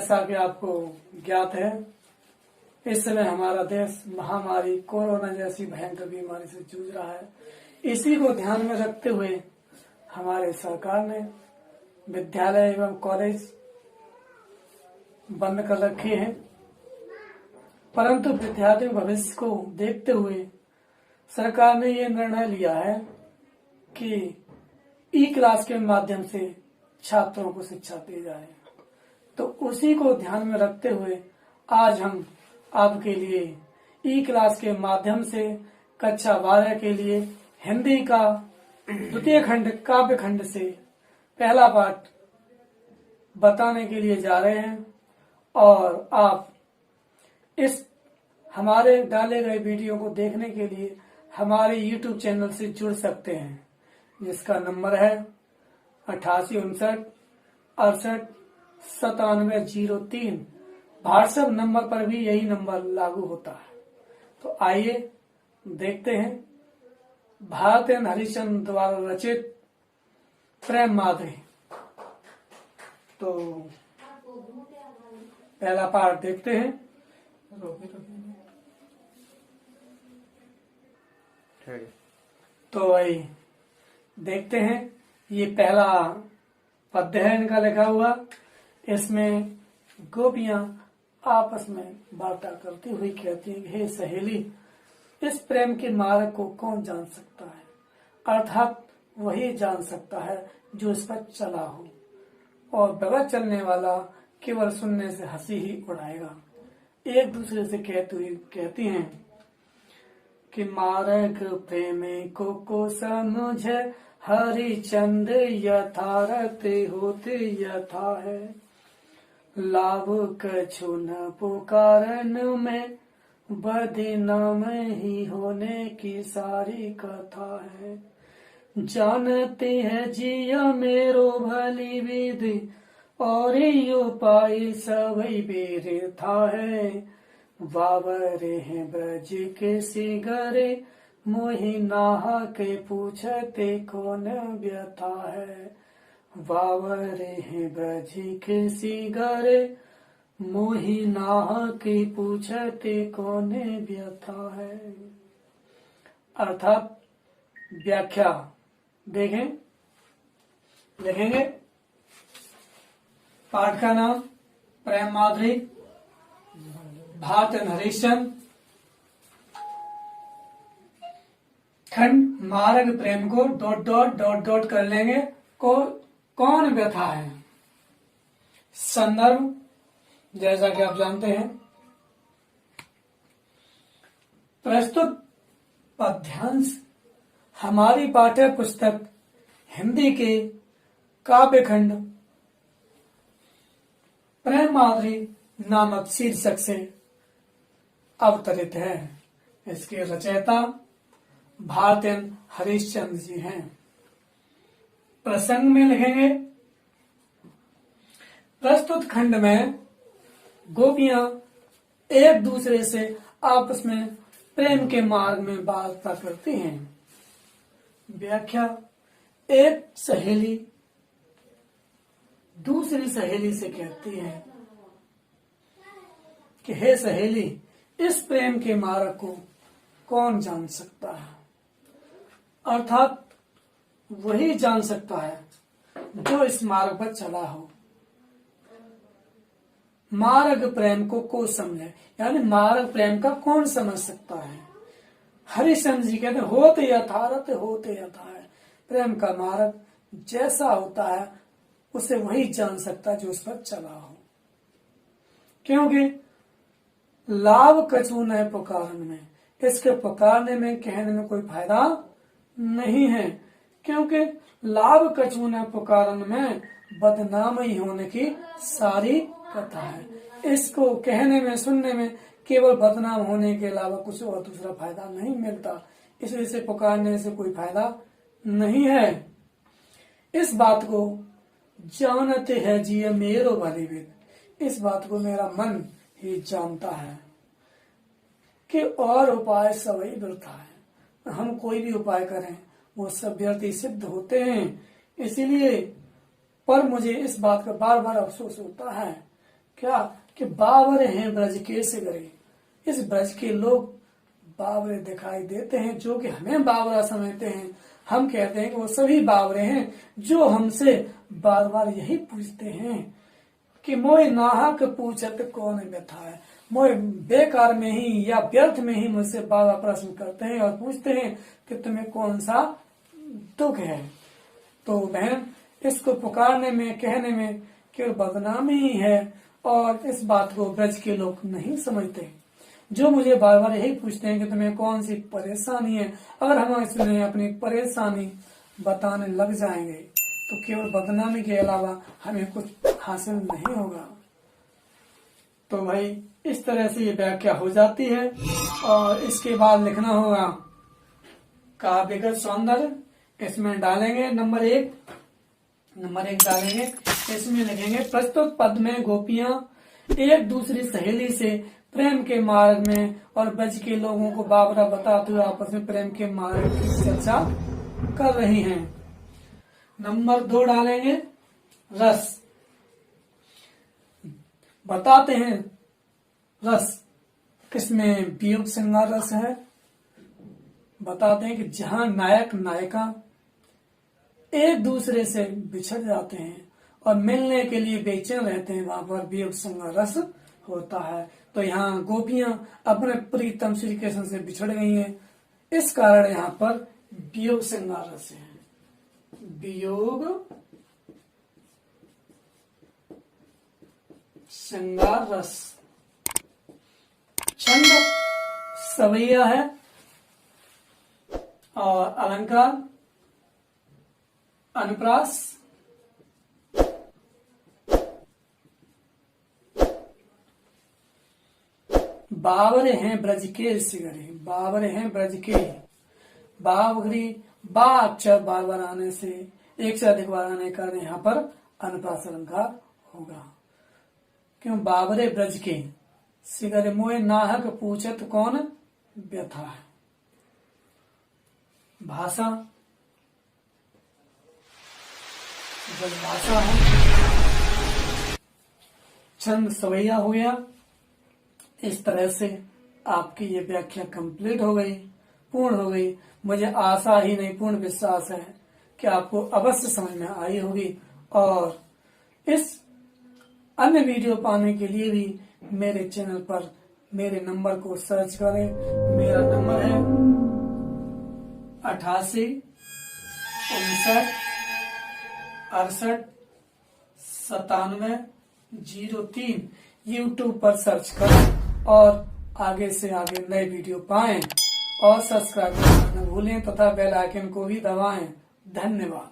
जैसा कि आपको ज्ञात है, इस समय हमारा देश महामारी कोरोना जैसी भयंकर बीमारी से जूझ रहा है। इसी को ध्यान में रखते हुए हमारे सरकार ने विद्यालय एवं कॉलेज बंद कर रखे हैं, परंतु विद्यार्थियों के भविष्य को देखते हुए सरकार ने ये निर्णय लिया है कि ई क्लास के माध्यम से छात्रों को शिक्षा दी जाए। तो उसी को ध्यान में रखते हुए आज हम आपके लिए ई क्लास के माध्यम से कक्षा 12 के लिए हिंदी का द्वितीय खंड काव्य खंड से पहला पाठ बताने के लिए जा रहे हैं और आप इस हमारे डाले गए वीडियो को देखने के लिए हमारे YouTube चैनल से जुड़ सकते हैं, जिसका नंबर है 8869689703। व्हाट्सएप नंबर पर भी यही नंबर लागू होता है। तो आइए देखते हैं भारतेंद्र हरिश्चंद्र द्वारा रचित प्रेम माधुरी। तो पहला पाठ देखते हैं। तो वही देखते हैं। ये पहला पद्य है इनका लिखा हुआ। इसमें गोपियां आपस में वार्ता करती हुई कहती हैं, हे सहेली, इस प्रेम के मार्ग को कौन जान सकता है? अर्थात वही जान सकता है जो इस पर चला हो, और बगैर चलने वाला केवल सुनने से हंसी ही उड़ाएगा। एक दूसरे से कहती हैं कि मार्ग प्रेम को समझ हरिचंद यथारथ होते यथा है, लाभ कछु न पुकारन में बदनाम ही होने की सारी कथा है। जानते हैं जिया मेरो भली विधि, और यो पाई सभी बेर था है। बाबरे हैं ब्रज के सिगरे, मोहि नाहा के पूछते कौन व्यथा है। बाबरे हैं ब्रज के सिगरे, मोहि नाहा के पूछते कौन व्यथा है। अर्थात व्याख्या देखें, लिखेंगे। पाठ का नाम प्रेम माधुरी, भारतेंद्र हरिश्चंद्र। खंड मार्ग प्रेम को ... कर लेंगे। कौन व्यथा है। संदर्भ जैसा कि आप जानते हैं, प्रस्तुत पद्यांश हमारी पाठ्य पुस्तक हिंदी के काव्य खंड प्रेम माधुरी नामक शीर्षक से अवतरित है। इसके रचयिता भारतेंद्र हरिश्चंद्र जी हैं। प्रसंग में लिखेंगे, प्रस्तुत खंड में गोपियां एक दूसरे से आपस में प्रेम के मार्ग में वार्ता करती हैं। व्याख्या, एक सहेली दूसरी सहेली से कहती है कि हे सहेली, इस प्रेम के मार्ग को कौन जान सकता है? अर्थात वही जान सकता है जो इस मार्ग पर चला हो। मार्ग प्रेम को समझे, यानी मार्ग प्रेम का कौन समझ सकता है? हरिश्चंद्र जी कहते होते यथारथ होते यथा है। प्रेम का मार्ग जैसा होता है उसे वही जान सकता है जो उस पर चला हो, क्योंकि लाभ कछु न पुकारन में, इसके पुकारने में कहने में कोई फायदा नहीं है, क्योंकि लाभ कछु न पुकारन में बदनाम ही होने की सारी कथा है। इसको कहने में सुनने में केवल बदनाम होने के अलावा कुछ और दूसरा फायदा नहीं मिलता, इसलिए इसे पुकारने से कोई फायदा नहीं है। इस बात को जानते हैं जिय मेरो भली विद, इस बात को मेरा मन ही जानता है कि और उपाय सभी वृथा है। हम कोई भी उपाय करें वो सब व्यर्थ सिद्ध होते हैं। इसीलिए पर मुझे इस बात का बार बार अफसोस होता है क्या कि बावरे हैं ब्रज के सिगरे, इस ब्रज के लोग बावरे दिखाई देते हैं, जो कि हमें बावरा समझते हैं। हम कहते हैं कि वो सभी बावरे हैं जो हमसे बार बार यही पूछते हैं कि मोए नाहक पूछत कौन व्यथा है, मोए बेकार में ही या व्यर्थ में ही मुझसे बार बार प्रश्न करते हैं और पूछते हैं कि तुम्हें कौन सा दुख है। तो बहन, इसको पुकारने में, कहने में केवल बदनामी ही है, और इस बात को ब्रज के लोग नहीं समझते, जो मुझे बार बार यही पूछते हैं कि तुम्हें कौन सी परेशानी है। अगर हम इसमें अपनी परेशानी बताने लग जाएंगे तो केवल बदनामी के अलावा हमें कुछ हासिल नहीं होगा। तो भाई इस तरह से ये व्याख्या हो जाती है। और इसके बाद लिखना होगा काव्यगत सौंदर्य, इसमें डालेंगे नंबर एक डालेंगे, इसमें लिखेंगे प्रस्तुत पद में गोपियां एक दूसरी सहेली से प्रेम के मार्ग में और ब्रज के लोगों को बावरा बताते हुए आपस में प्रेम के मार्ग की चर्चा कर रही हैं। नंबर 2 डालेंगे रस, बताते हैं रस, किसमें वियोग श्रृंगार रस है। बताते हैं कि जहां नायक नायिका एक दूसरे से बिछड़ जाते हैं और मिलने के लिए बेचैन रहते हैं, वहां पर वियोग श्रृंगार रस होता है। तो यहाँ गोपियां अपने प्रीतम श्री कृष्ण से बिछड़ गई हैं, इस कारण यहाँ पर वियोग श्रृंगार रस है। वियोग श्रृंगार रस। छंद सवैया है और अलंकार अनुप्रास। बावरे हैं ब्रज के सिगरे, बावरे हैं ब्रज के, बावरी बा अक्षर बार बार आने से, एक से अधिक बार आने का यहाँ पर अनुप्रास अलंकार होगा। क्यों? बावरे ब्रज के सिगरे, मोए नाहक पूछत कौन व्यथा है। भाषा जब भाषा है, छंद सवैया हो गया। इस तरह से आपकी ये व्याख्या कंप्लीट हो गई, पूर्ण हो गई। मुझे आशा ही नहीं, पूर्ण विश्वास है कि आपको अवश्य समझ में आई होगी। और इस अन्य वीडियो पाने के लिए भी मेरे चैनल पर मेरे नंबर को सर्च करें। मेरा नंबर है 88 59 68 97 03। YouTube पर सर्च करें और आगे से आगे नए वीडियो पाएं और सब्सक्राइब करना न भूलें तथा बेल आइकन को भी दबाएं। धन्यवाद।